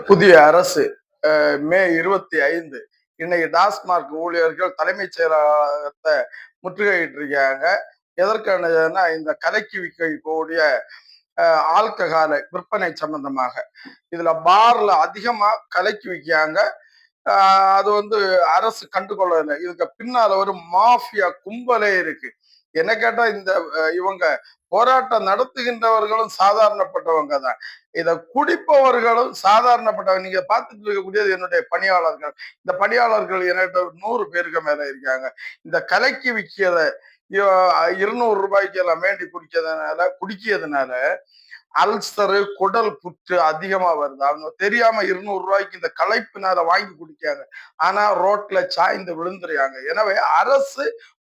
புதிய அரசு மே 25 இன்னைக்கு டாஸ்மார்க் ஊழியர்கள் தலைமைச் செயலகத்தை முற்றுகையிட்டு இருக்காங்க. எதற்கானதுன்னா இந்த கலக்கி விற்கக்கூடிய ஆல்கஹாலை விற்பனை சம்பந்தமாக. இதுல பார்ல அதிகமா கலக்கி விற்காங்க. அது வந்து அரசு கண்டுகொள்ளல. இதுக்கு பின்னால ஒரு மாஃபியா கும்பலே இருக்கு. என்ன கேட்டா இந்த இவங்க போராட்டம் நடத்துகின்றவர்களும் சாதாரணப்பட்டவங்க தான். இதை குடிப்பவர்களும் சாதாரணப்பட்டவங்க. நீங்க பார்த்துட்டு இருக்கக்கூடியது என்னுடைய பணியாளர்கள். இந்த பணியாளர்கள் என்கிட்ட 100 பேருக்கு மேல இருக்காங்க. இந்த கலக்கி விற்கிறத 200 ரூபாய்க்கு எல்லாம் வேண்டி குடிக்கிறதுனால அல்சரு குடல் புற்று அதிகமா வருது. அவங்க தெரியாம 200 ரூபாய்க்கு இந்த களைப்பினால வாங்கி குடிக்காங்க. ஆனா ரோட்ல சாய்ந்து விழுந்துருக்காங்க. எனவே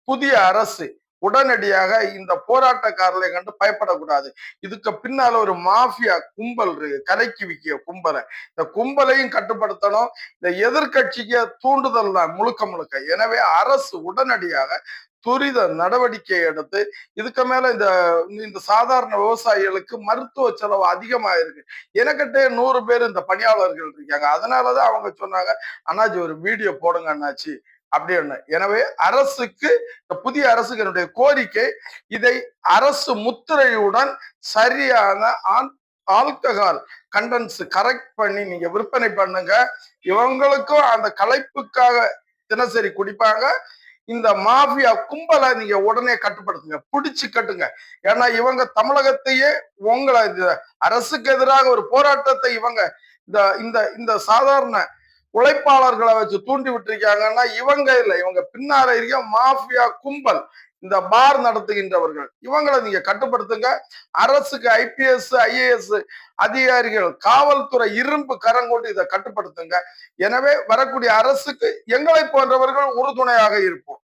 புதிய அரசு உடனடியாக இந்த போராட்டக்காரர்களை கண்டு பயப்படக்கூடாது. இதுக்கு பின்னால ஒரு மாஃபியா கும்பல் இருக்கு, கலைக்கு விக்கிய கும்பலை. இந்த கும்பலையும் கட்டுப்படுத்தணும். இந்த எதிர்கட்சிக்கு தூண்டுதல் தான் முழுக்க. எனவே அரசு உடனடியாக துரித நடவடிக்கை எடுத்து இதுக்கு மேல இந்த சாதாரண விவசாயிகளுக்கு மருத்துவ செலவு அதிகமா இருக்கு. எனக்கிட்டே 100 பேர் இந்த பணியாளர்கள் இருக்காங்க. அதனாலதான் அவங்க சொன்னாங்க, அண்ணாச்சி ஒரு வீடியோ போடுங்க அண்ணாச்சி அப்படின்னு. எனவே புதிய அரசுக்கு என்னுடைய கோரிக்கை, இதை அரசு முத்திரையுடன் சரியான ஆல்கஹால் கண்டன்ஸ் கரெக்ட் பண்ணி நீங்க விற்பனை பண்ணுங்க. இவங்களுக்கும் அந்த களைப்புக்காக தினசரி குடிப்பாங்க. இந்த மாஃபியா கும்பலை நீங்க உடனே கட்டுப்படுத்துங்க, பிடிச்சு கட்டுங்க. ஏன்னா இவங்க தமிழகத்தையே உங்களை அரசுக்கு எதிராக ஒரு போராட்டத்தை இவங்க இந்த சாதாரண உழைப்பாளர்களை வச்சு தூண்டி விட்டுருக்காங்கன்னா இவங்க இல்லை, இவங்க பின்னால இருக்க மாஃபியா கும்பல், இந்த பார் நடத்துகின்றவர்கள். இவங்களை நீங்க கட்டுப்படுத்துங்க. அரசுக்கு IPS IAS அதிகாரிகள், காவல்துறை இரும்பு கரங்கொண்டு இதை கட்டுப்படுத்துங்க. எனவே வரக்கூடிய அரசுக்கு எங்களை போன்றவர்கள் உறுதுணையாக இருப்போம்.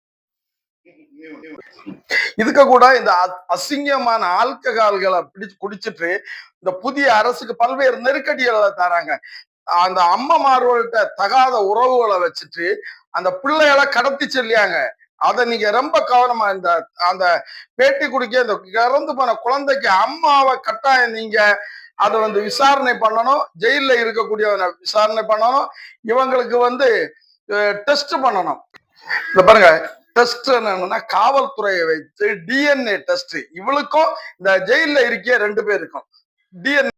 இதுக்கு கூட இந்த அசிங்கமான ஆல்கஹால்களை குடிச்சிட்டு இந்த புதிய அரசுக்கு பல்வேறு நெருக்கடிகளை தராங்க. அந்த அம்மாமார்கள்ட்ட தகாத உறவுகளை வச்சுட்டு அந்த பிள்ளைகளை கடத்தி செல்லியாங்க. அதை நீங்க ரொம்ப கவனமா அந்த பேட்டி குடிக்க இந்த இறந்து போன குழந்தைக்கு அம்மாவை கட்டாயம் நீங்க அதை விசாரணை பண்ணணும். ஜெயில இருக்கக்கூடியவனை விசாரணை பண்ணணும். இவங்களுக்கு டெஸ்ட் பண்ணணும். இந்த பாருங்க, டெஸ்ட் என்னன்னா காவல்துறையை வைத்து DNA டெஸ்ட். இவளுக்கும் இந்த ஜெயில இருக்க 2 பேருக்கும் DNA